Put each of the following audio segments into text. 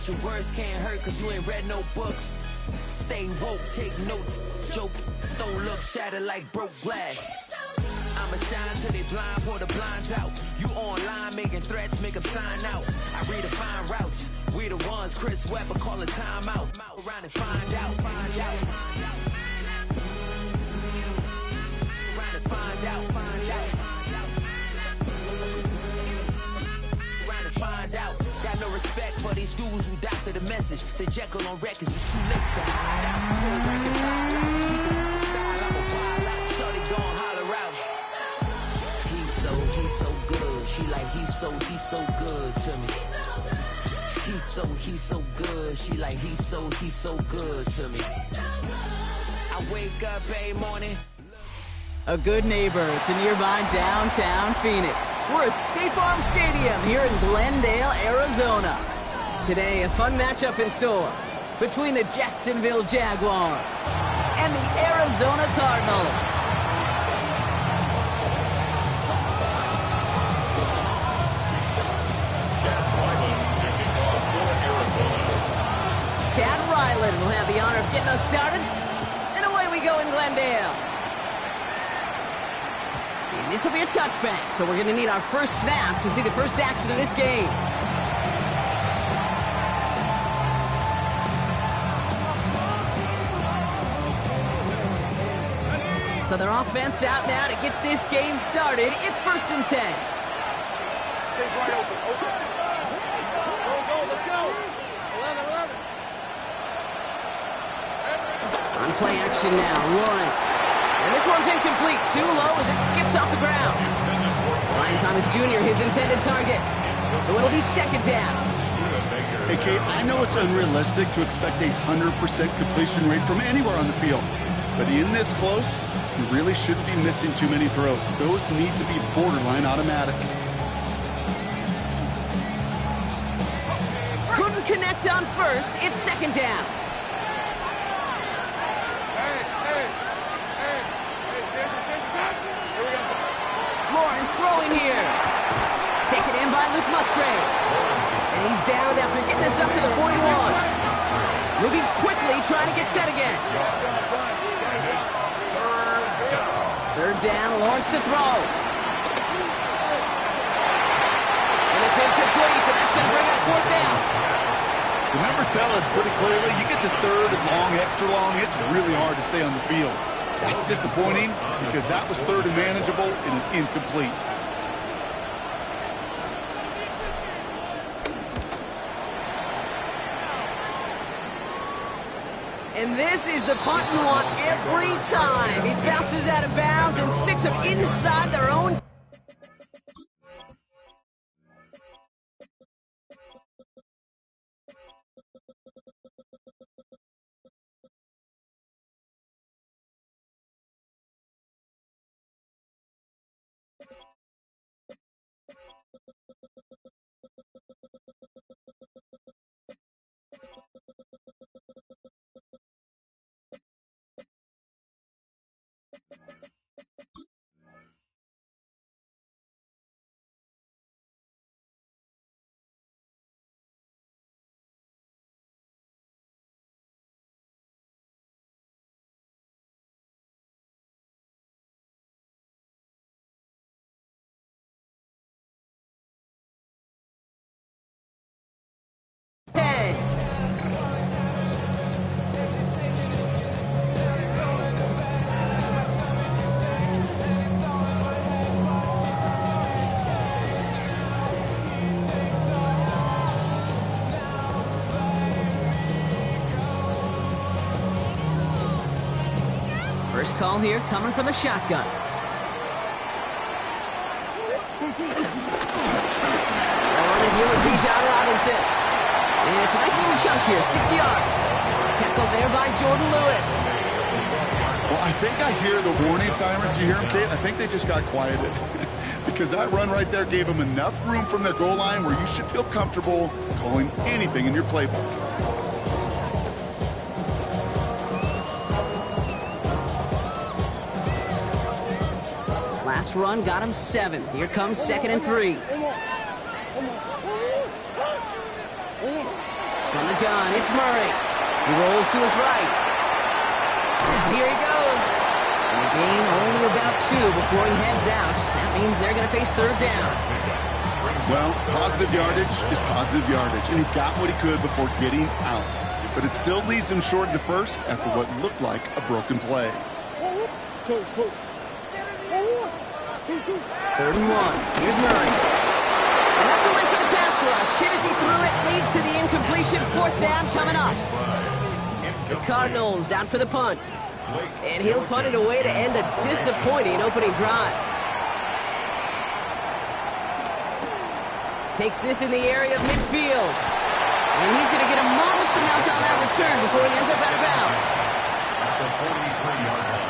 But your words can't hurt cause you ain't read no books. Stay woke, take notes, joke, don't look shattered like broke glass. I'ma shine till they blind, pour the blinds out. You online making threats, make them sign out. I redefine routes, we the ones Chris Webber calling time out. Around and find out, find out. Around and find out, find out. Around and find out. Got no respect for these dudes who doctor the message. The Jekyll on records, it's too late to hide out. Pull rank and file out. Style, I'm a wild out. Shorty gon' holler out. He's so good. She like he's so good to me. He's so good. She like he's so good to me. I wake up every morning. A good neighbor to nearby downtown Phoenix. We're at State Farm Stadium here in Glendale, Arizona. Today, a fun matchup in store between the Jacksonville Jaguars and the Arizona Cardinals. Chad Ryland will have the honor of getting us started. And away we go in Glendale. And this will be a touchback, so we're going to need our first snap to see the first action of this game. So their offense out now to get this game started. It's 1st and 10. Stay right open. Go, let's go. 11. On play action now, Lawrence. And this one's incomplete. Too low as it skips off the ground. Ryan Thomas Jr., his intended target. So it'll be 2nd down. Hey, Kate, I know it's unrealistic to expect a 100% completion rate from anywhere on the field. But in this close, you really shouldn't be missing too many throws. Those need to be borderline automatic. Couldn't connect on first. It's 2nd down. Lawrence throwing here. Taken in by Luke Musgrave. And he's down after getting this up to the 41. Moving quickly, trying to get set again. 3rd down, Lawrence to throw. And it's incomplete, and that's going to bring up 4th down. The numbers tell us pretty clearly, you get to 3rd and long, extra long, it's really hard to stay on the field. That's disappointing because that was 3rd and manageable and an incomplete. And this is the punt you want every time. It bounces out of bounds and sticks them inside their own. First call here coming from the shotgun. And here with Bijan Robinson. And it's a nice little chunk here, 6 yards. Tackled there by Jordan Lewis. Well, I think I hear the warning sirens. You hear them, Kate? I think they just got quieted. Because that run right there gave them enough room from their goal line where you should feel comfortable calling anything in your playbook. Last run got him 7. Here comes 2nd and 3. From the gun, it's Murray. He rolls to his right. Now here he goes. And the gain only about 2 before he heads out. That means they're going to face third down. Well, positive yardage is positive yardage, and he got what he could before getting out. But it still leaves him short of the first after what looked like a broken play. Close. 3rd and 1. Here's Murray. And that's a win for the pass rush. Hit as he threw it, leads to the incompletion. 4th down coming up. The Cardinals out for the punt. And he'll punt it away to end a disappointing opening drive. Takes this in the area of midfield. And he's going to get a modest amount on that return before he ends up out of bounds. At the 43-yard line.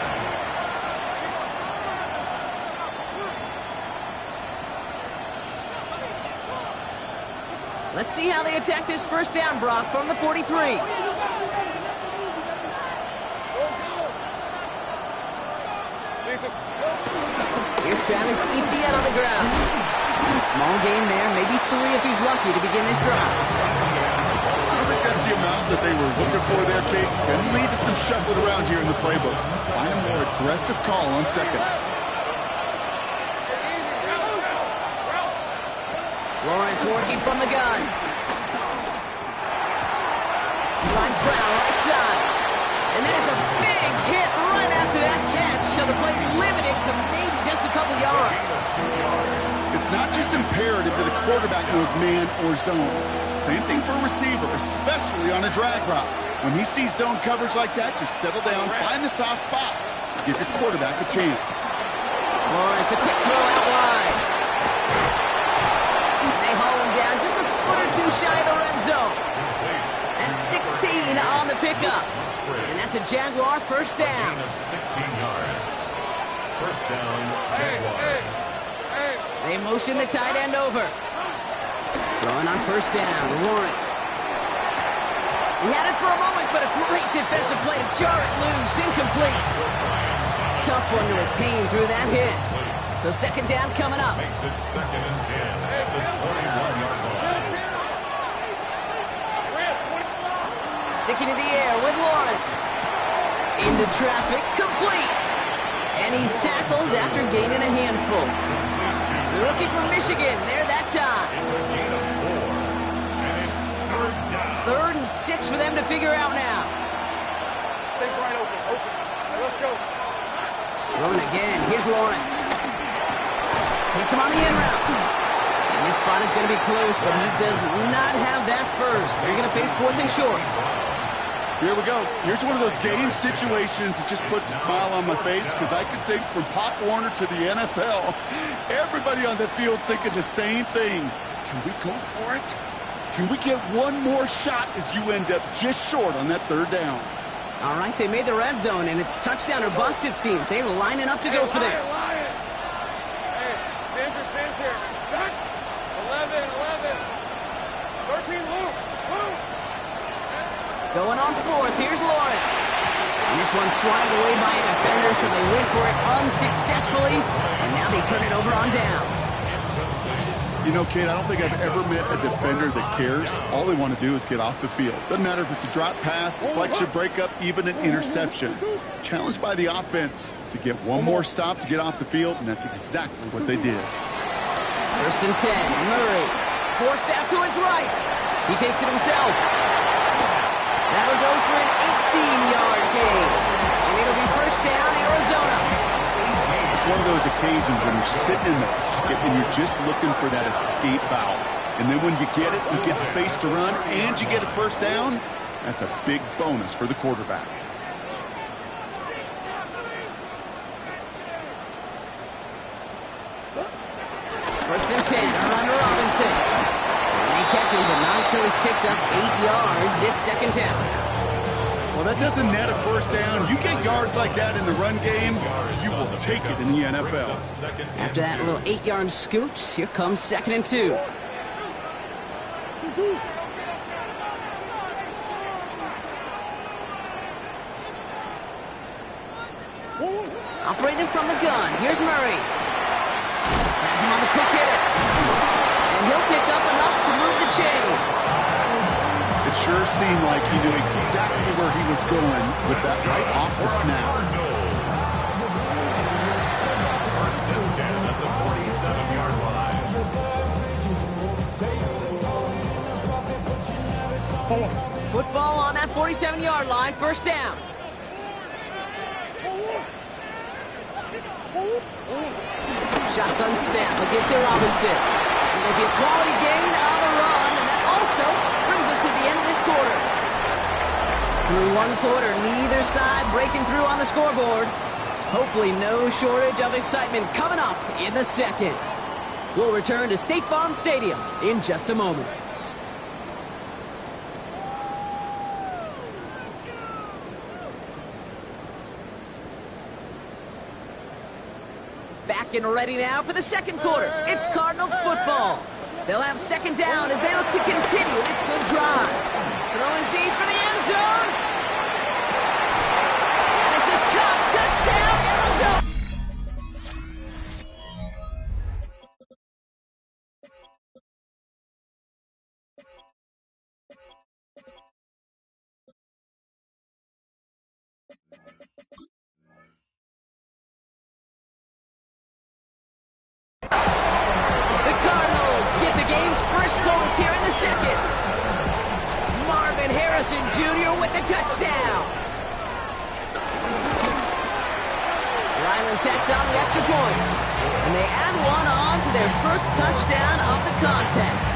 Let's see how they attack this first down, Brock, from the 43. Here's Travis Etienne on the ground. Small gain there, maybe 3 if he's lucky to begin this drive. I don't think that's the amount that they were looking for there, Kate. Going to lead to some shuffling around here in the playbook. Find a more aggressive call on second. Lawrence working from the gun. Finds Brown right side. And there's a big hit right after that catch. So the play limited to maybe just a couple yards. It's not just imperative that a quarterback knows man or zone. Same thing for a receiver, especially on a drag route. When he sees zone coverage like that, just settle down, find the soft spot. Give your quarterback a chance. Lawrence, a quick throw out wide. They haul him down just a foot or 2 shy of the red zone. That's 16 on the pickup. And that's a Jaguar first down. 16 yards. First down, Jaguars. They motion the tight end over. Throwing on first down, Lawrence. He had it for a moment, but a great defensive play to jar it loose. Incomplete. Tough one to retain through that hit. So second down coming up. Makes it 2nd and 10 at the 21-yard line. Sticking in the air with Lawrence. Into traffic, complete. And he's tackled after gaining a handful. The rookie from Michigan, there that time. It's a gain of 4, and it's 3rd down. 3rd and 6 for them to figure out now. Take right open. Let's go. Throwing again, here's Lawrence. Hits him on the in route. And this spot is going to be close, but he does not have that first. They're going to face 4th and short. Here we go. Here's one of those game situations that just puts a smile on my face because I can think from Pop Warner to the NFL, everybody on the field thinking the same thing. Can we go for it? Can we get one more shot as you end up just short on that 3rd down? All right, they made the red zone, and it's touchdown or bust, it seems. They're lining up to go for this. Hey, Stan's here. Back. 11. 13, Luke. Going on 4th, here's Lawrence. And this one's swatted away by a defender, so they went for it unsuccessfully. And now they turn it over on downs. You know, Kate, I don't think I've ever met a defender that cares. All they want to do is get off the field. Doesn't matter if it's a drop pass, deflection, breakup, even an interception. Challenged by the offense to get one more stop to get off the field, and that's exactly what they did. 1st and 10, Murray. Forced out to his right. He takes it himself. That'll go for an 18-yard gain. And it'll be first down, Arizona. It's one of those occasions when you're sitting in the pocket and you're just looking for that escape valve. And then when you get it, you get space to run, and you get a first down. That's a big bonus for the quarterback. First and 10, Armando Robinson. And they catch him, but not until he's picked up 8 yards. It's second down. Well, that doesn't net a first down. You get yards like that in the run game, you will take it in the NFL. After that little 8-yard scoot, here comes 2nd and 2. Operating from the gun, here's Murray. Has him on the quick hitter. And he'll pick up enough to move the chains. It sure seemed like he knew exactly where he was going with that right off the snap. First and 10 at the 47-yard line. Football on that 47-yard line, first down. Shotgun snap, we'll get to Robinson. It'll be a quality gain on the run, and that also brings us to the end of this quarter. Through one quarter, neither side breaking through on the scoreboard. Hopefully no shortage of excitement coming up in the second. We'll return to State Farm Stadium in just a moment. Back and ready now for the second quarter. It's Cardinals football. They'll have second down as they look to continue this good drive. Throwing deep for the end zone. And this is caught. Touchdown, Arizona. The Cardinals get the game's first points here in the second. Marvin Harrison Jr. with the touchdown. Ryland tacks on the extra point, and they add one on to their first touchdown of the contest.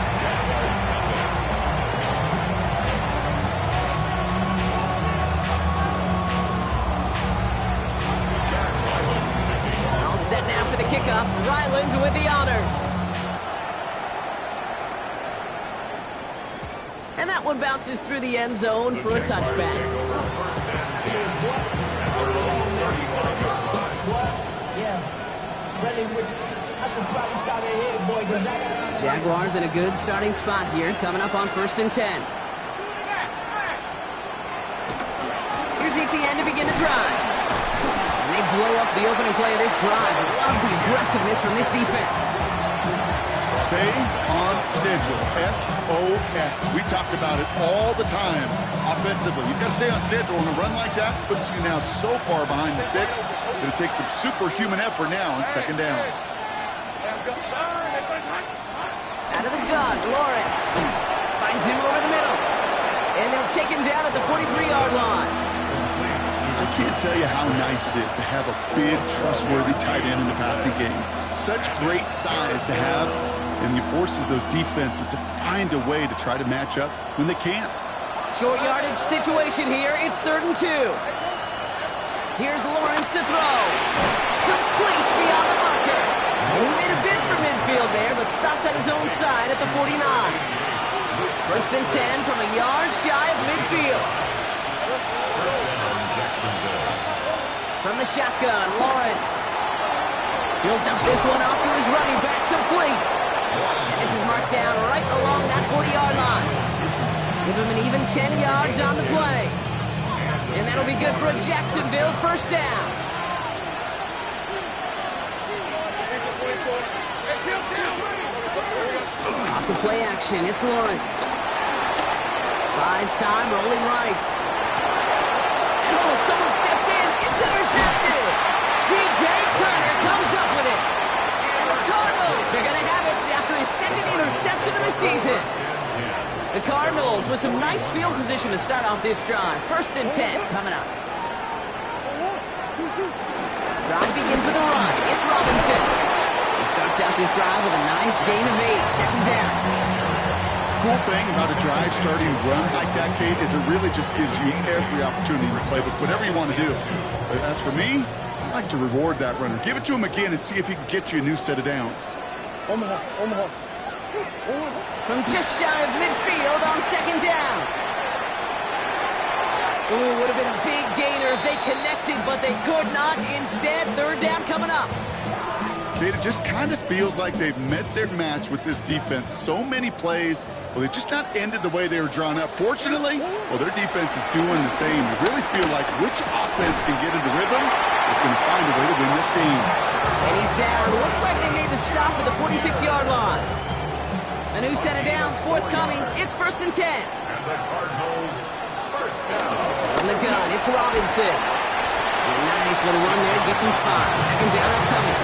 All set now for the kickoff. Ryland with the honors. And that one bounces through the end zone for a touchback. Jaguars in a good starting spot here, coming up on 1st and 10. Here's Etienne to begin the drive. And they blow up the opening play of this drive. I love the aggressiveness from this defense. Stay on schedule. SOS. We talked about it all the time offensively. You've got to stay on schedule, and a run like that puts you now so far behind the sticks that it takes some superhuman effort now on second down. Out of the gun, Lawrence finds him over the middle. And they'll take him down at the 43-yard line. I can't tell you how nice it is to have a big, trustworthy tight end in the passing game. Such great size to have, and it forces those defenses to find a way to try to match up when they can't. Short yardage situation here. It's 3rd and 2. Here's Lawrence to throw. Complete beyond the marker. And he made a bid for midfield there, but stopped on his own side at the 49. 1st and 10 from a yard shy of midfield. From the shotgun, Lawrence. He'll dump this one off to his running back, complete. And this is marked down right along that 40-yard line. Give him an even 10 yards on the play. And that'll be good for a Jacksonville first down. Off the play action, it's Lawrence. Buys time, rolling right. And oh, someone stepped in. It's intercepted. DJ Turner comes up with it. And the Cardinals are going to have it after his second interception of the season. The Cardinals with some nice field position to start off this drive. 1st and 10 coming up. Drive begins with a run. It's Robinson. He starts out this drive with a nice gain of 8. Second down. Cool thing about a drive starting run like that, Kate, is it really just gives you every opportunity to play with whatever you want to do. But as for me, I like to reward that runner. Give it to him again and see if he can get you a new set of downs. Omaha. From just shy of midfield on second down. Ooh, would have been a big gainer if they connected, but they could not. Instead, 3rd down coming up. It just kind of feels like they've met their match with this defense. So many plays, well, they just not ended the way they were drawn up. Fortunately, well, their defense is doing the same. You really feel like which offense can get into rhythm is going to find a way to win this game. And he's down. Looks like they made the stop at the 46-yard line. A new set of downs forthcoming. It's 1st and 10. And the Cardinals first down. On the gun, it's Robinson. A nice little run there, gets him 5. Second down upcoming.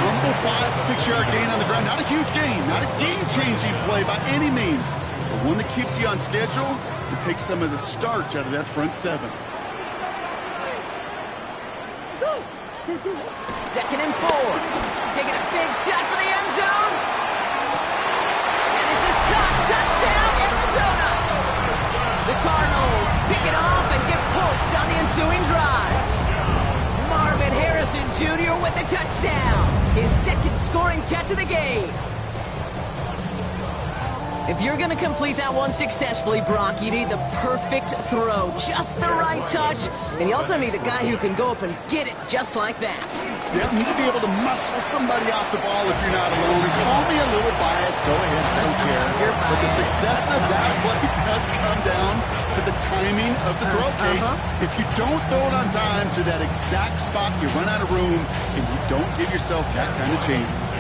Humble 5-6-yard gain on the ground. Not a huge gain, not a game-changing play by any means, but one that keeps you on schedule and takes some of the starch out of that front seven. 2nd and 4. Taking a big shot for the end zone. And this is caught. Touchdown, Arizona. The Cardinals pick it off and get points on the ensuing drive. Marvin Harrison Jr. with the touchdown. His 2nd scoring catch of the game. If you're going to complete that one successfully, Brock, you need the perfect throw, just the right touch, and you also need a guy who can go up and get it just like that. Yeah, you need to be able to muscle somebody off the ball if you're not alone. And call me a little biased, go ahead, I don't care. You're But the biased. success of that play does come down to the timing of the throw, Kate. If you don't throw it on time to that exact spot, you run out of room, and you don't give yourself that kind of chance.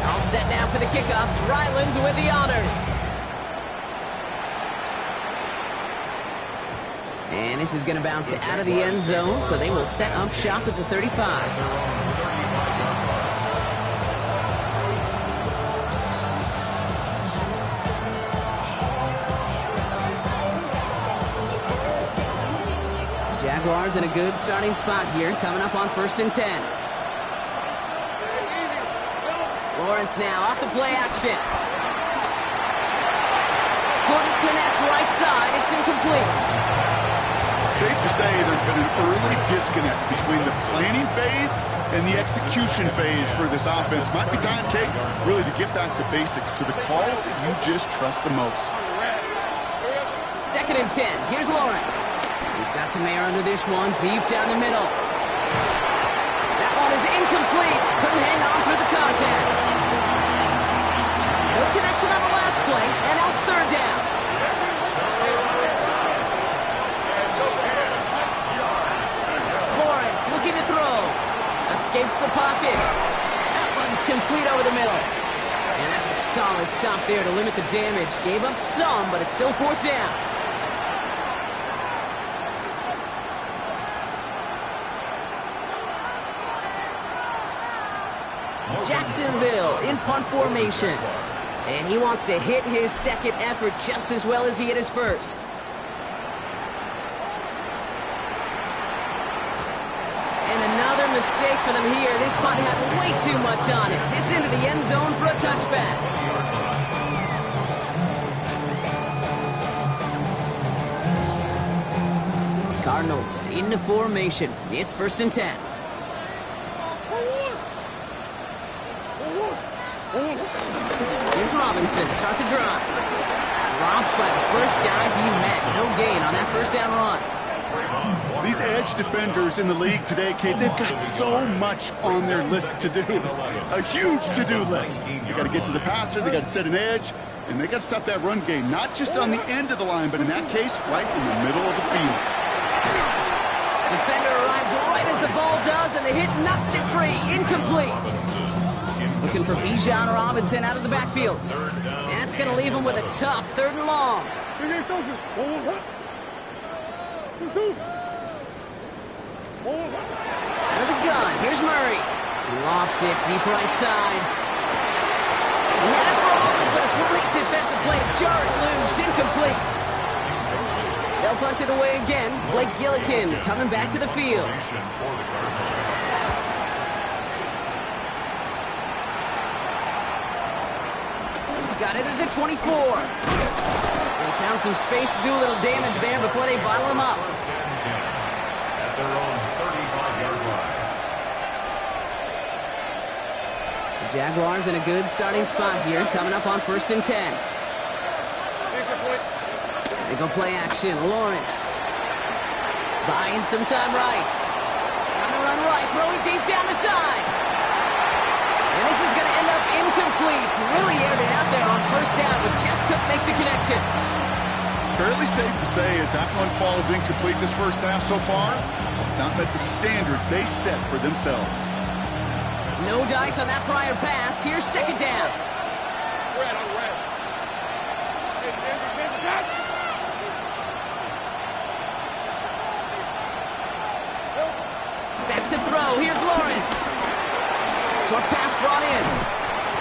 All set now for the kickoff. Rylands with the honors. And this is going to bounce out of the end zone, so they will set up shop at the 35. Jaguars in a good starting spot here, coming up on 1st and 10. Lawrence now off the play action. Couldn't connect right side. It's incomplete. Safe to say there's been an early disconnect between the planning phase and the execution phase for this offense. Might be time, Kate, really to get back to basics, to the calls that you just trust the most. 2nd and 10. Here's Lawrence. He's got some air under this one, deep down the middle. That one is incomplete. Couldn't hang on through the contact. No connection on the last play, and now it's 3rd down. Lawrence looking to throw. Escapes the pocket. That one's complete over the middle. And that's a solid stop there to limit the damage. Gave up some, but it's still 4th down. Jacksonville in punt formation. And he wants to hit his 2nd effort just as well as he hit his 1st. And another mistake for them here. This punt has way too much on it. It's into the end zone for a touchback. Cardinals into formation. It's 1st and 10. Here's Robinson to start the drive. Dropped by the first guy he met. No gain on that 1st down run. These edge defenders in the league today, Kate, they've got so much on their list to do. A huge to-do list. They got to get to the passer, they got to set an edge, and they got to stop that run game. Not just on the end of the line, but in that case, right in the middle of the field. Defender arrives right as the ball does, and the hit knocks it free. Incomplete. Looking for Bijan Robinson out of the backfield. And that's going to leave him with a tough 3rd and long. Out of the gun, here's Murray. He lofts it deep right side. He had it for all, but a great defensive play to jar it loose. Incomplete. They'll punch it away again. Blake Gillikin coming back to the field. He's got it at the 24. They found some space to do a little damage there before they bottle him up. At their own 35-yard line. The Jaguars in a good starting spot here, coming up on 1st and 10. They go play action. Lawrence buying some time right. On the run right, throwing deep down the side. And this is going to end up incomplete. Really aired it out there on 1st down, but just couldn't make the connection. Fairly safe to say as that one falls incomplete this 1st half so far, it's not met the standard they set for themselves. No dice on that prior pass. Here's second down. Red, on red. Back to throw. Here's Lawrence. Short pass brought in.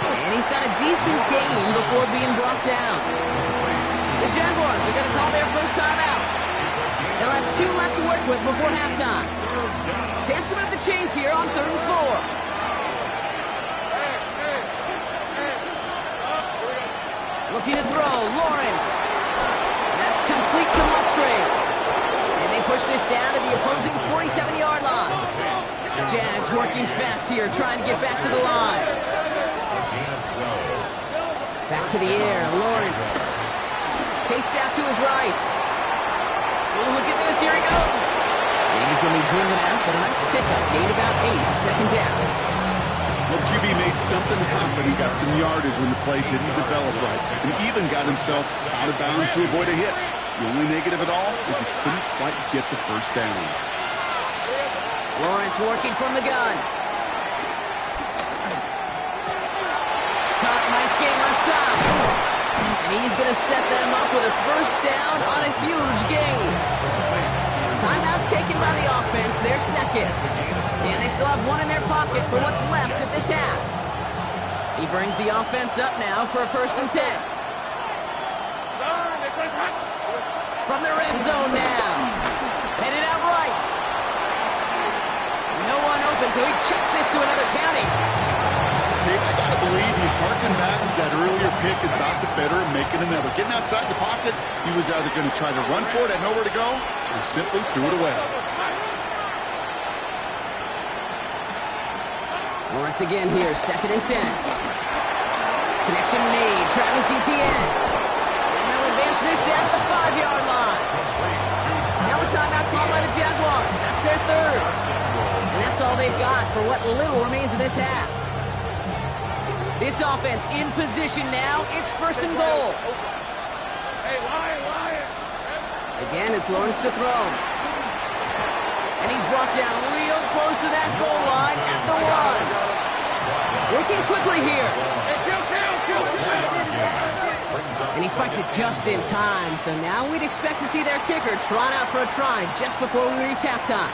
And he's got a decent gain before being brought down. The Jaguars are going to call their first timeout. They'll have 2 left to work with before halftime. Chance to move the chains here on 3rd and 4. Looking to throw. Lawrence. That's complete to Musgrave. And they push this down to the opposing 47-yard line. Jags working fast here, trying to get back to the line. Back to the air, Lawrence. Chased out to his right. Oh, look at this, here he goes. And he's going to be driven out, but a nice pickup. Gain about 8, second down. Well, QB made something happen. He got some yardage when the play didn't develop right, and even got himself out of bounds to avoid a hit. The only negative at all is he couldn't quite get the first down. Lawrence working from the gun. Caught, nice game left side. And he's going to set them up with a first down on a huge gain. Timeout taken by the offense, their second. And they still have 1 in their pocket for what's left of this half. He brings the offense up now for a 1st and 10. From the red zone now. Headed out right. No one open, so he chucks this to another county. Hey, I gotta believe he harkened back to that earlier pick and thought the better of making another. Getting outside the pocket, he was either going to try to run for it, had nowhere to go, so he simply threw it away. Lawrence again here, 2nd and 10. Connection made, Travis Etienne. And they'll advance this down to the 5-yard line. Now a timeout called by the Jaguars. That's their 3rd. And that's all they've got for what little remains of this half. This offense in position now. It's 1st and goal. Hey, Lion. Again, it's Lawrence to throw. And he's brought down real close to that goal line at the 1. Working quickly here. And he spiked it just in time. So now we'd expect to see their kicker trot out for a try just before we reach halftime.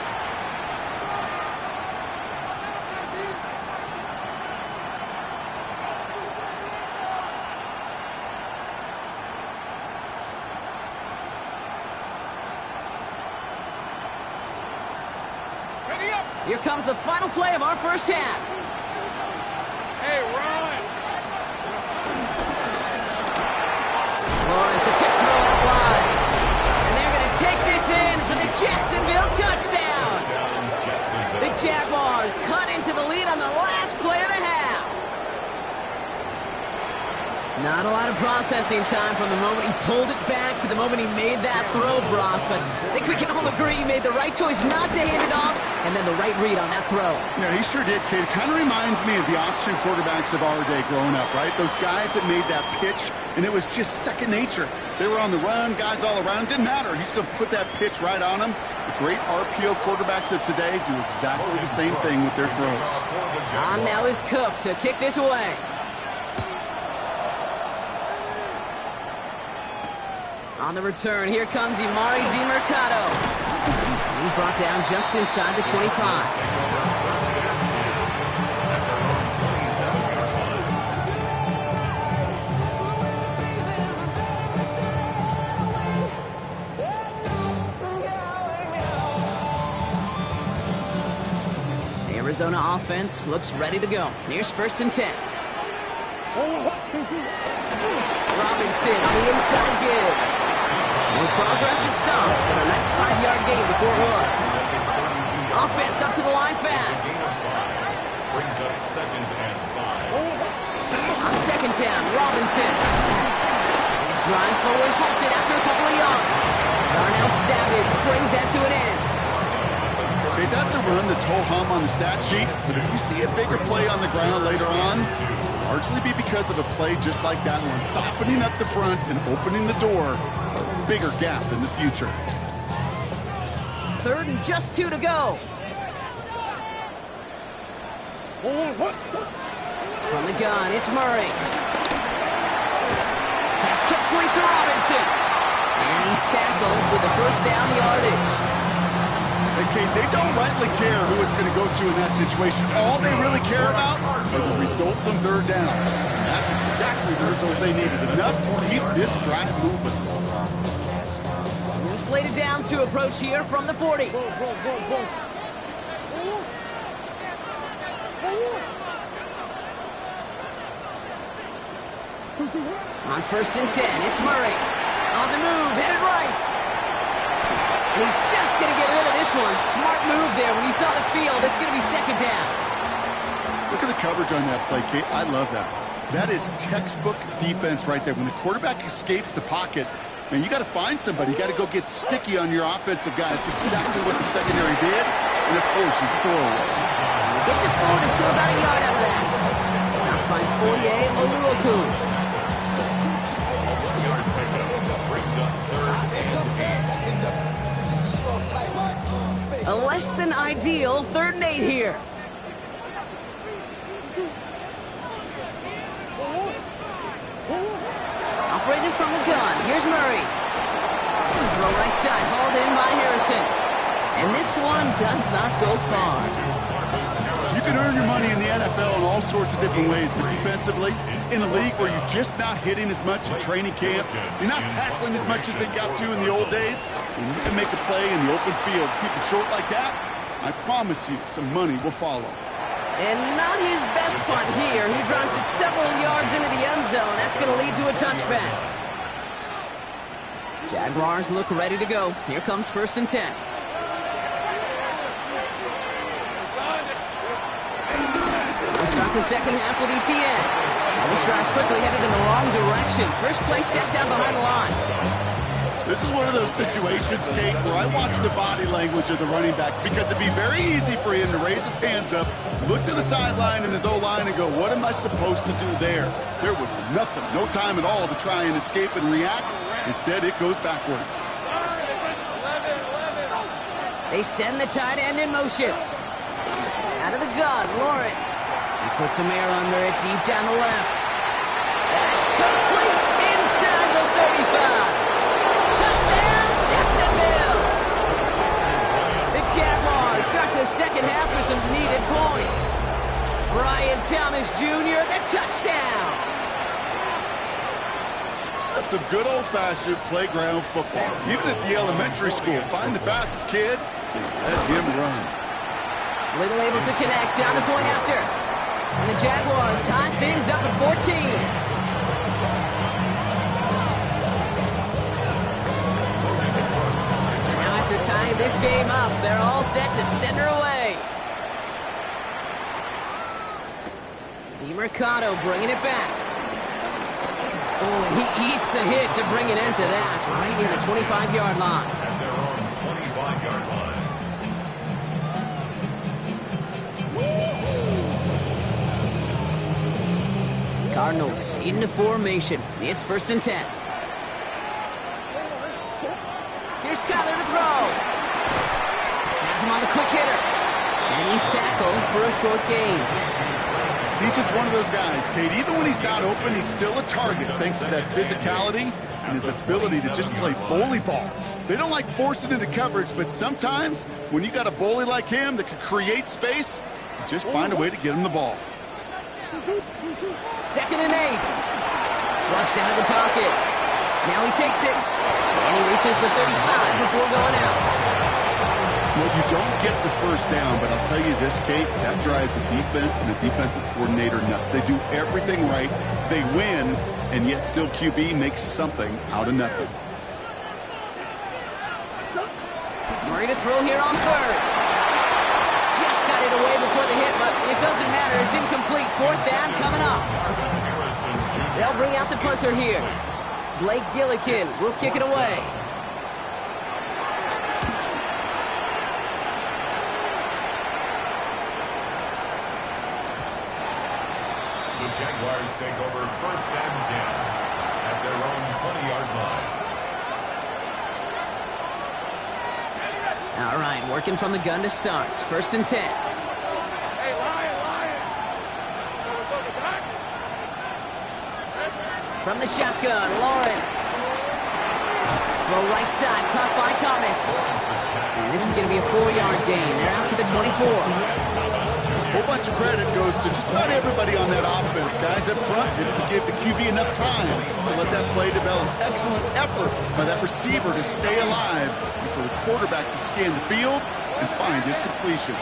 Here comes the final play of our first half. Hey, run! Lawrence, a quick throw out wide. And they're going to take this in for the Jacksonville touchdown. The Jaguars cut into the lead on the last play of the half. Not a lot of processing time from the moment he pulled it back to the moment he made that throw, Brock. But I think we can all agree he made the right choice not to hand it off, and then the right read on that throw. Yeah, he sure did, kid. Kind of reminds me of the option quarterbacks of our day growing up, right? Those guys that made that pitch, and it was just second nature. They were on the run, guys all around. Didn't matter. He's going to put that pitch right on them. The great RPO quarterbacks of today do exactly the same thing with their throws. On now is Cook to kick this away. On the return, here comes Emari Demercado. He's brought down just inside the 25. The Arizona offense looks ready to go. Here's 1st and 10. Robinson on the inside give. His progress is soft, but a nice 5-yard gain before it was. Offense up to the line fast. Brings up 2nd and 5. On 2nd down, Robinson. He's running forward, halted after a couple of yards. Darnell Savage brings that to an end. Okay, that's a run that's ho-hum on the stat sheet, but if you see a bigger play on the ground later on, it'll largely be because of a play just like that one, softening up the front and opening the door for a bigger gap in the future. 3rd and just 2 to go. From the gun, it's Murray. Pass complete to Robinson. And he's tackled with the first down yardage. Hey, Kate, they don't rightly care who it's going to go to in that situation. All they really care about are the results on third down. And that's exactly the result they needed. Enough to keep this drive moving. New slated downs to approach here from the 40. On 1st and 10, it's Murray. On the move, headed right. And he's just going to get rid of this one. Smart move there. When he saw the field, it's going to be 2nd down. Look at the coverage on that play, Kate. I love that. That is textbook defense right there. When the quarterback escapes the pocket, man, you got to find somebody. You got to go get sticky on your offensive guy. It's exactly what the secondary did, and it forces the throwaway. He gets it forward to still about a yard out of that. Now find Foye Oluokun. A less than ideal 3rd and 8 here. Operating from the gun. Here's Murray. Throw right side, hauled in by Harrison. And this one does not go far. You can earn your money in the NFL in all sorts of different ways, but defensively, in a league where you're just not hitting as much in training camp, you're not tackling as much as they got to in the old days, when you can make a play in the open field, keep it short like that, I promise you some money will follow. And not his best punt here. He drives it several yards into the end zone. That's going to lead to a touchback. Jaguars look ready to go. Here comes 1st and 10. We'll start the 2nd half with ETN. This drive's quickly headed in the wrong direction. First play set down behind the line. This is one of those situations, Kate, where I watch the body language of the running back because it'd be very easy for him to raise his hands up, look to the sideline and his O-line and go, what am I supposed to do there? There was nothing, no time at all to try and escape and react. Instead, it goes backwards. They send the tight end in motion. Out of the gun, Lawrence. He puts a mare under it deep down the left. That's complete inside the 35. Touchdown, Jacksonville! The Jaguars start the 2nd half with some needed points. Brian Thomas Jr., the touchdown! That's some good old-fashioned playground football. Even at the elementary school, find the fastest kid and let him run. Little able to connect on the point after. And the Jaguars tie things up at 14. Now after tying this game up, they're all set to send her away. DeMercado bringing it back. Oh, and he eats a hit to bring it into that, right near the 25-yard line. At their own 25-yard line. Cardinals into formation. It's 1st and 10. Here's Kyler to throw. Has him on the quick hitter. And he's tackled for a short gain. He's just one of those guys, Kate. Even when he's not open, he's still a target thanks to that physicality and his ability to just play bully ball. They don't like forcing into coverage, but sometimes when you got a bully like him that can create space, you just find a way to get him the ball. 2nd and 8. Flushed out of the pocket. Now he takes it. And he reaches the 35 before going out. Well, you don't get the first down, but I'll tell you this, Kate, that drives the defense and the defensive coordinator nuts. They do everything right. They win, and yet still QB makes something out of nothing. Murray to throw here on 3rd. Just got it away before the hit, but it doesn't matter. It's incomplete. 4th down coming up. They'll bring out the punter here. Blake Gillikin will kick it away. The Jaguars take over 1st and 10 at their own 20-yard line. All right, working from the gun to start. 1st and 10. Hey, Lion! From the shotgun, Lawrence. Throw right side, caught by Thomas. And this is going to be a 4-yard gain. They're out to the 24. A whole bunch of credit goes to just about everybody on that offense. Guys up front, they didn't give the QB enough time to let that play develop. Excellent effort by that receiver to stay alive and for the quarterback to scan the field and find his completion.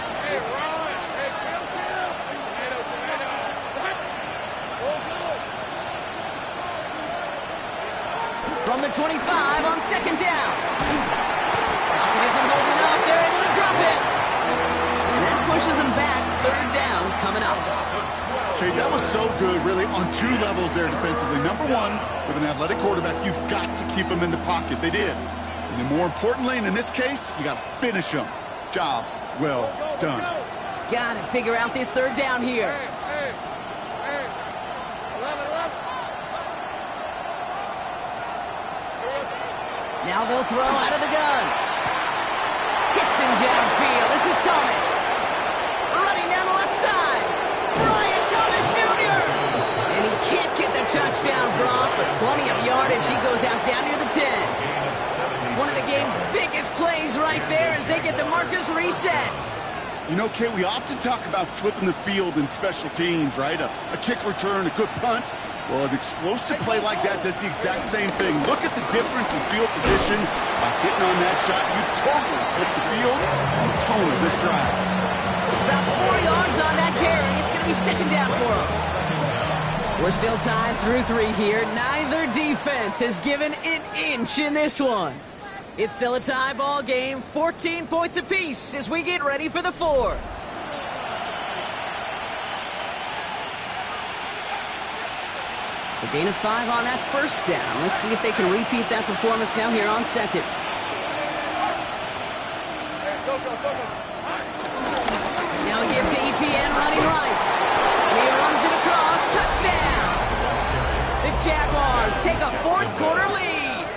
From the 25 on second down. Falcon isn't holding up. They're able to drop it. And that pushes them back. Third down coming up. Okay, that was so good, really, on two levels there defensively. Number one, with an athletic quarterback, you've got to keep him in the pocket. They did. And then more importantly, and in this case, you got to finish him. Job well done. Got to figure out this third down here. Now they'll throw out of the gun. Hits him downfield. This is Thomas. Running down the left side. Brian Thomas Jr. And he can't get the touchdown, Brock, but plenty of yardage. He goes out down near the 10. One of the game's biggest plays right there as they get the markers reset. You know, Kay, we often talk about flipping the field in special teams, right? A kick return, a good punt. Well, an explosive play like that does the exact same thing. Look at the difference in field position. By hitting on that shot, you've totally flipped the field and the tone of this drive. About 4 yards on that carry. It's going to be second down for them. We're still tied through 3 here. Neither defense has given an inch in this one. It's still a tie ball game, 14 points apiece as we get ready for the 4th. So gain of 5 on that first down. Let's see if they can repeat that performance now here on second. Now we give to Etienne running right. And he runs it across. Touchdown! The Jaguars take a 4th quarter lead.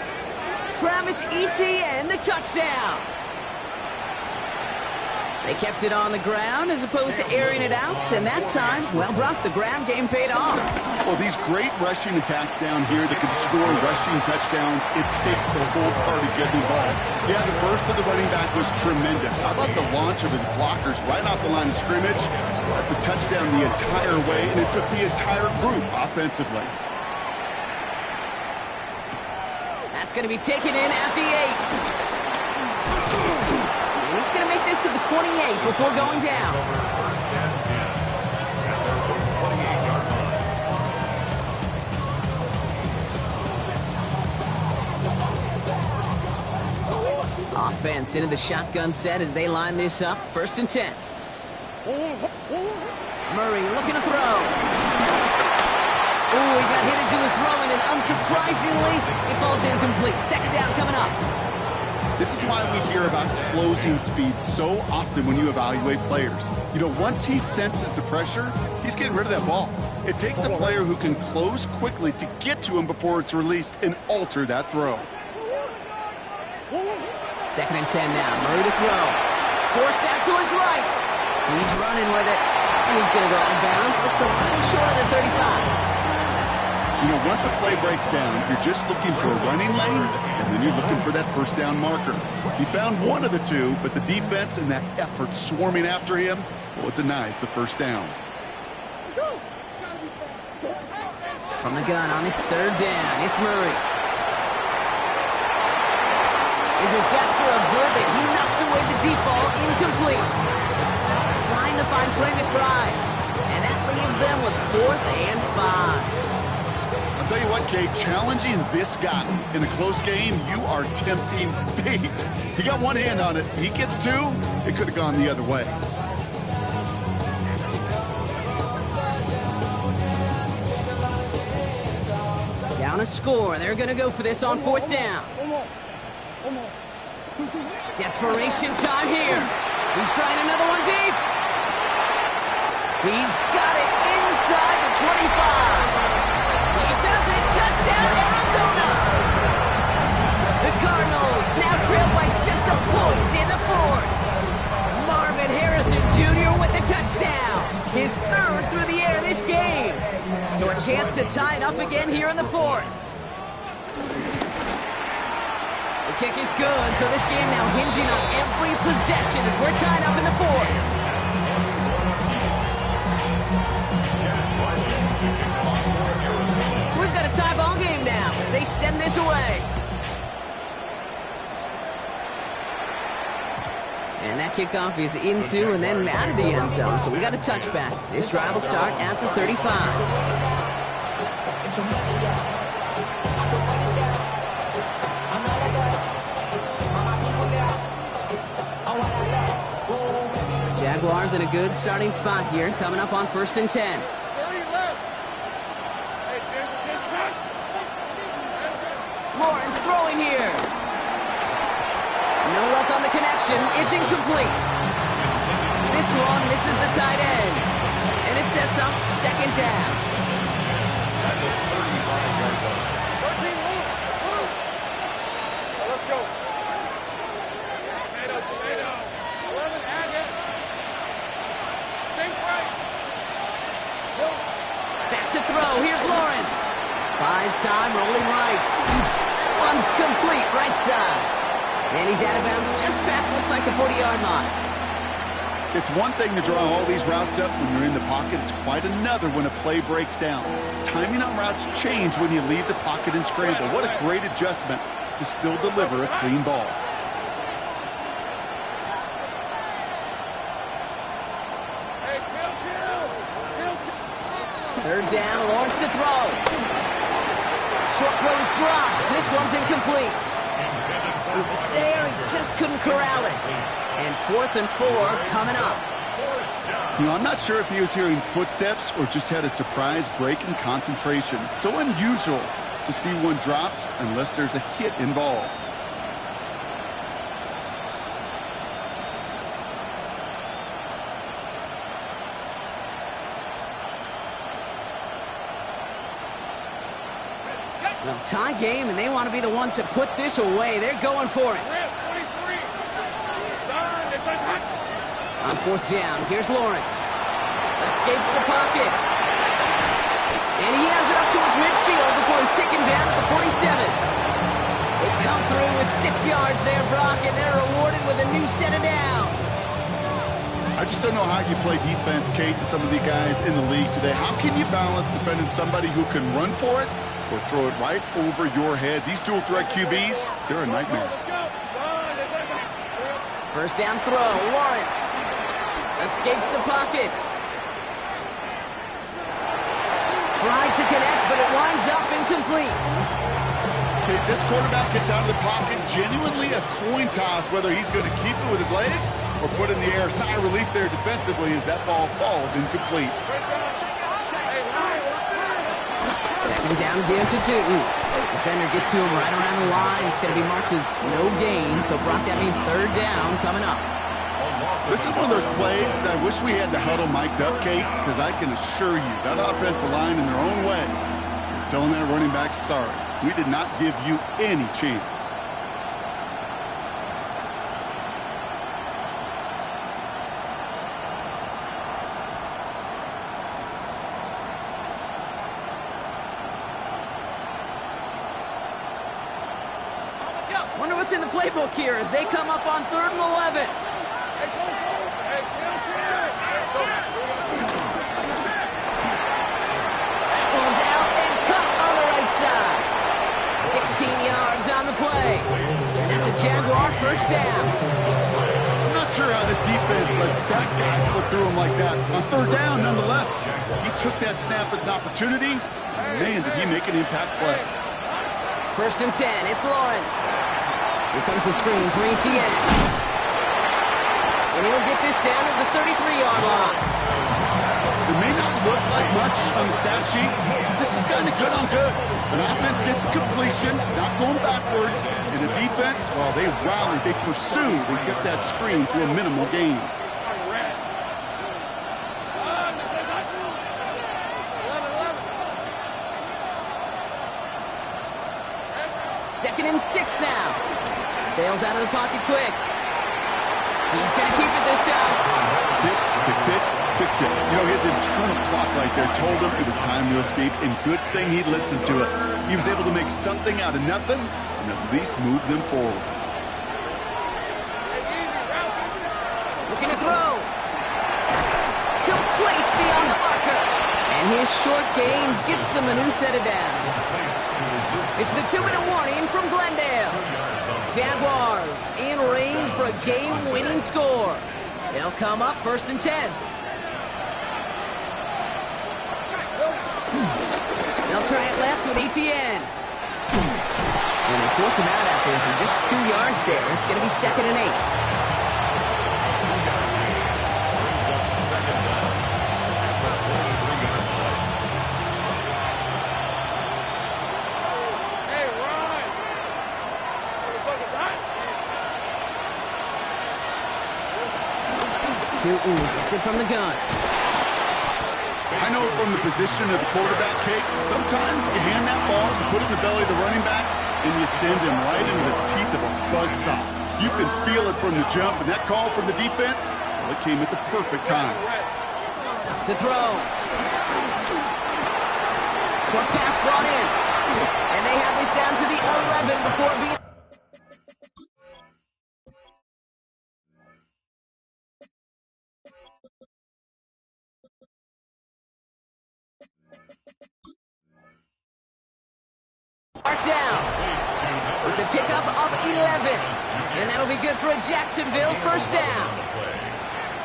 Travis Etienne, the touchdown. They kept it on the ground as opposed to airing it out, and that time, well, Brock, the ground game paid off. Well, these great rushing attacks down here that can score rushing touchdowns, it takes the whole party getting involved. Yeah, the burst of the running back was tremendous. How about the launch of his blockers right off the line of scrimmage? That's a touchdown the entire way, and it took the entire group offensively. That's going to be taken in at the 8. He's going to make this to the 28 before going down. First and 10 at their own 28-yard line. Offense into the shotgun set as they line this up. 1st and 10. Murray looking to throw. Ooh, he got hit as he was throwing, and unsurprisingly, it falls incomplete. Second down coming up. This is why we hear about closing speed so often when you evaluate players. You know, once he senses the pressure, he's getting rid of that ball. It takes a player who can close quickly to get to him before it's released and alter that throw. 2nd and 10 now. Murray to throw. Forced out to his right. He's running with it. And he's going to go out of bounds. Looks a little short of the 35. You know, once a play breaks down, you're just looking for a running lane, and then you're looking for that first down marker. He found one of the two, but the defense and that effort swarming after him, well, it denies the first down. From the gun on this 3rd down, it's Murray. A disaster averted. He knocks away the deep ball, incomplete. Trying to find Trey McBride. And that leaves them with 4th and 5. I'll tell you what, Kate, challenging this guy in a close game, you are tempting fate. He got one hand on it. He gets 2, it could have gone the other way. Down a score. They're going to go for this on 4th down. Desperation time here. He's trying another one deep. He's got it inside the 25. He does it. Touchdown, Arizona. The Cardinals now trail by just a point in the 4th. Marvin Harrison Jr. with the touchdown. His 3rd through the air this game. So a chance to tie it up again here in the fourth. The kick is good, so this game now hinging on every possession as we're tied up in the fourth. So we've got a tie ball game now as they send this away. And that kickoff is into and then out of the end zone, so we got a touchback. This drive will start at the 35. Jaguars in a good starting spot here, coming up on 1st and 10. Lawrence throwing here. No luck on the connection. It's incomplete. This one misses the tight end. And it sets up 2nd down. Let's go. Tomato. 11, add it. Think right. Back to throw. Here's Lawrence. Buys time, rolling right. That one's complete, right side. And he's out of bounds just past, looks like the 40-yard line. It's one thing to draw all these routes up when you're in the pocket. It's quite another when a play breaks down. Timing on routes change when you leave the pocket and scramble. What a great adjustment to still deliver a clean ball. Third down, Lawrence to throw. Short throw is dropped. This one's incomplete. He was there, he just couldn't corral it. And 4th and 4 coming up. You know, I'm not sure if he was hearing footsteps or just had a surprise break in concentration. So unusual to see one dropped unless there's a hit involved. Well, tie game, and they want to be the ones to put this away. They're going for it. On 4th down, here's Lawrence. Escapes the pocket. And he has it up towards midfield before he's taken down at the 47. They come through with 6 yards there, Brock, and they're rewarded with a new set of downs. I just don't know how you play defense, Kate, and some of the guys in the league today. How can you balance defending somebody who can run for it or throw it right over your head? These dual threat QBs, they're a nightmare. First down throw, Lawrence escapes the pocket. Tried to connect, but it winds up incomplete. Okay, this quarterback gets out of the pocket, genuinely a coin toss whether he's going to keep it with his legs or put in the air. Sigh of relief there defensively as that ball falls incomplete. Second down again to Tootin. Defender gets to him right around the line. It's going to be marked as no gain. So, Brock, that means 3rd down coming up. This is one of those plays that I wish we had the huddle mic'd up, Kate, because I can assure you that offensive line in their own way is telling that running back, sorry, we did not give you any chance. Wonder what's in the playbook here as they come up on 3rd and 11. That one's out and cut on the right side. 16 yards on the play. And that's a Jaguar 1st down. I'm not sure how this defense let that guy slip through him like that. On 3rd down, nonetheless, he took that snap as an opportunity. Man, did he make an impact play. 1st and 10, it's Lawrence. Here comes the screen for ETN. And he'll get this down at the 33-yard line. It may not look like much on the stat sheet. This is kind of good on good. An offense gets a completion, not going backwards. And the defense, well, they rallied, they pursued, and kept that screen to a minimal gain. Second and 6 now. Bails out of the pocket quick. He's going to keep it this time. Tick, tick, tick, tick-tick. You know, his internal clock right there told him it was time to escape, and good thing he listened to it. He was able to make something out of nothing and at least move them forward. Looking to throw. Complete beyond the marker. And his short game gets them a new set of downs. It's the 2-minute warning from Glendale. Jaguars in range for a game-winning score. They'll come up 1st and 10. They'll try it left with Etienne. And they force him out after just 2 yards there. It's going to be 2nd and 8. Gets it from the gun. I know from the position of the quarterback, Kate, sometimes you hand that ball, you put it in the belly of the running back, and you send him right into the teeth of a buzzsaw. You can feel it from the jump, and that call from the defense, well, it came at the perfect time. To throw. Short pass brought in. And they have this down to the 11 before being... down. It's a pickup of 11. And that'll be good for a Jacksonville 1st down.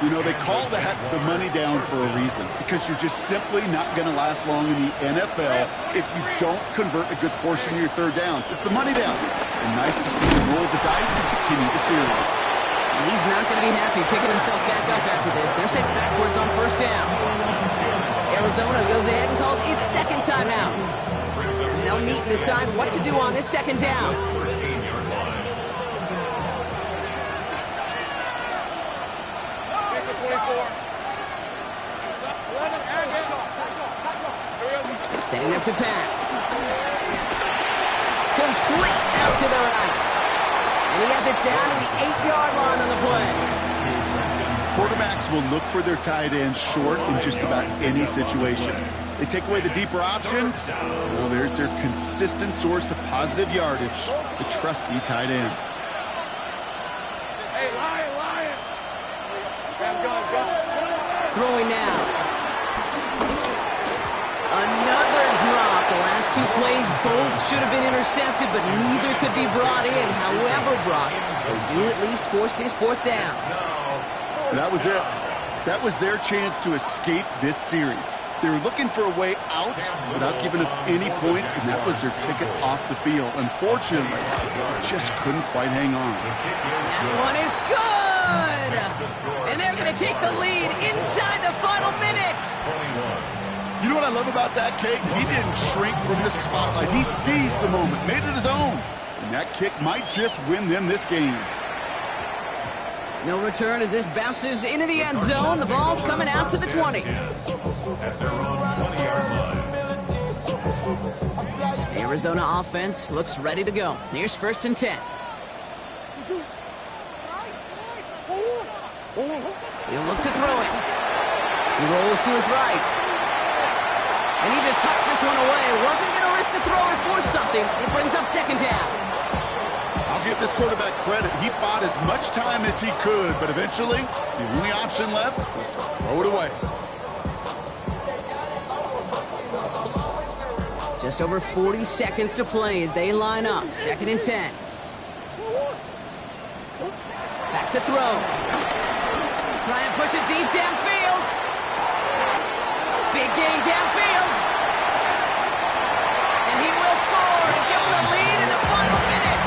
You know, they call that the money down for a reason, because you're just simply not going to last long in the NFL if you don't convert a good portion of your 3rd downs. It's the money down. And nice to see him roll the dice and continue the series. And he's not going to be happy picking himself back up after this. They're sent backwards on 1st down. Arizona goes ahead and calls its 2nd timeout. They'll meet and decide what to do on this 2nd down. Setting up to pass. Complete out to the right. And he has it down to the 8-yard line on the play. Quarterbacks will look for their tight end short in just about any situation. They take away the deeper options. Well, there's their consistent source of positive yardage, the trusty tight end. Hey, Lion! Go. Throwing now. Another drop. The last 2 plays both should have been intercepted, but neither could be brought in. However, Brock, they do at least force this 4th down. That was it. That was their chance to escape this series. They were looking for a way out without giving up any points, and that was their ticket off the field. Unfortunately, they just couldn't quite hang on. That one is good! And they're going to take the lead inside the final minute. You know what I love about that, Kate? He didn't shrink from the spotlight. He seized the moment, made it his own. And that kick might just win them this game. No return as this bounces into the end zone. The ball's coming out to the 20. The Arizona offense looks ready to go. Here's 1st and 10. He'll look to throw it. He rolls to his right. And he just hucks this one away. Wasn't going to risk a throw or force something. It brings up 2nd down. I'll give this quarterback credit. He bought as much time as he could, but eventually, the only option left was to throw it away. Just over 40 seconds to play as they line up. 2nd and 10. Back to throw. Try and push it deep downfield. Big gain downfield. And he will score and give them the lead in the final minute.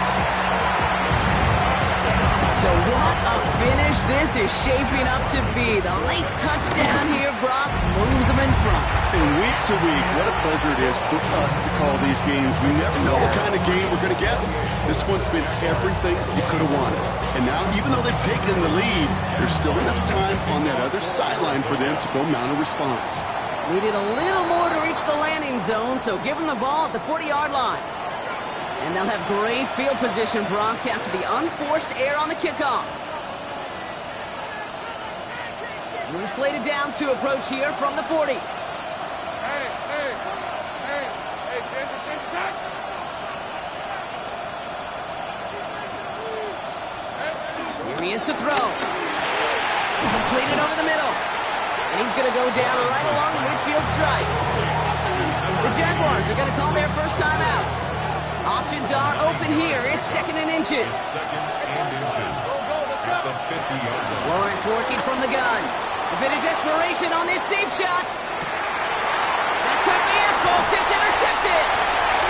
So what a finish this is shaping up to be. The late touchdown here, Brock, moves them in front. And week to week, what a pleasure it is for us to call these games. We never know what kind of game we're going to get. This one's been everything you could have wanted. And now, even though they've taken the lead, there's still enough time on that other sideline for them to go mount a response. Needed a little more to reach the landing zone, so give them the ball at the 40-yard line. And they'll have great field position, Brock, after the unforced error on the kickoff. New slated downs to approach here from the 40. Hey, Ginger, check. Here he is to throw. Completed over the middle. And he's going to go down right along the midfield stripe. The Jaguars are going to call their first time out. Options are open here. It's 2nd and inches. 2nd and inches. At the 50-yard line. Lawrence working from the gun. A bit of desperation on this deep shot. That could be it, folks. It's intercepted.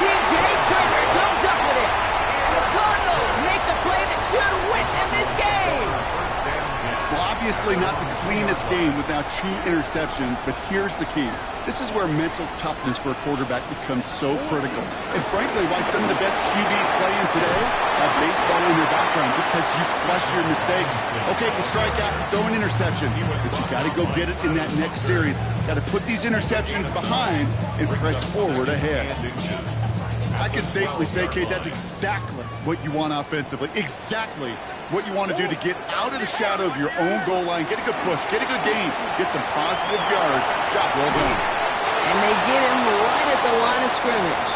DJ Turner comes up with it. And the Cardinals make the play that should win them this game. First and 10. Well, obviously not the cleanest game with now 2 interceptions, but here's the key. This is where mental toughness for a quarterback becomes so critical. And frankly, why some of the best QBs playing today have baseball in their background, because you flush your mistakes. Okay, you strike out, throw an interception, but you got to go get it in that next series. Got to put these interceptions behind and press forward ahead. I can safely say, Kate, that's exactly what you want offensively. Exactly what you want to do to get out of the shadow of your own goal line, get a good push, get a good gain, get some positive yards. Job well done. And they get him right at the line of scrimmage.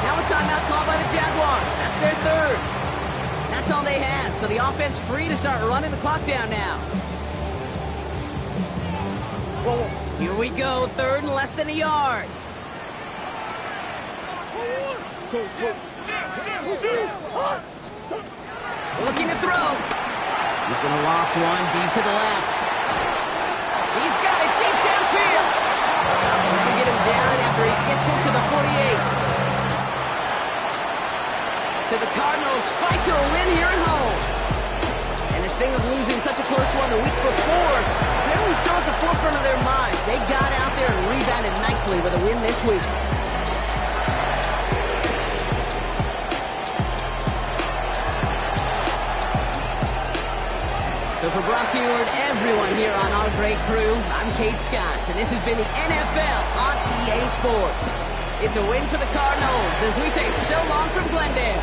Now a timeout called by the Jaguars. That's their 3rd. That's all they had, so the offense free to start running the clock down now. Here we go, 3rd and less than a yard. Looking to throw. He's going to loft one deep to the left. He's got it deep downfield. And they'll get him down after he gets into the 48. So the Cardinals fight to a win here at home. And the sting of losing such a close one the week before, apparently still at the forefront of their minds. They got out there and rebounded nicely with a win this week. So for Brock Huard, everyone here on our great crew, I'm Kate Scott, and this has been the NFL on EA Sports. It's a win for the Cardinals as we say so long from Glendale.